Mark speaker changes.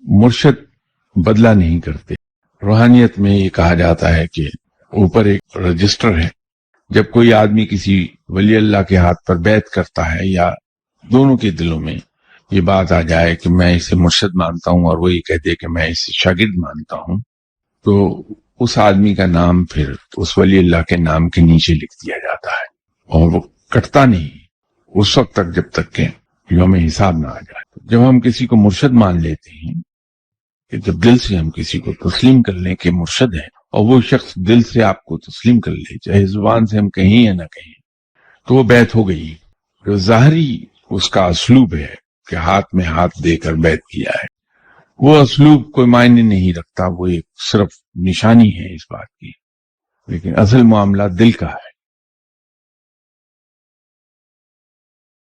Speaker 1: मुर्शद बदला नहीं करते। रूहानियत में ये कहा जाता है कि ऊपर एक रजिस्टर है, जब कोई आदमी किसी वली अल्लाह के हाथ पर बैत करता है या दोनों के दिलों में ये बात आ जाए कि मैं इसे मुर्शद मानता हूं और वो ये कहते हैं कि मैं इसे शागिर्द मानता हूं, तो उस आदमी का नाम फिर उस वली अल्लाह के नाम के नीचे लिख दिया जाता है और वो कटता नहीं उस वक्त तक जब तक के यौम हिसाब ना आ जाए। जब हम किसी को मुर्शद मान लेते हैं कि जब दिल से हम किसी को तस्लीम कर लें कि मुर्शद है और वो शख्स दिल से आपको तस्लीम कर ले, चाहे जुबान से हम कहीं या ना कहीं, तो वो बैत हो गई। जो ज़ाहरी उसका असलूब है कि हाथ में हाथ देकर बैत किया है, वो असलूब कोई मायने नहीं रखता, वो एक सिर्फ निशानी है इस बात की, लेकिन असल मामला दिल का है।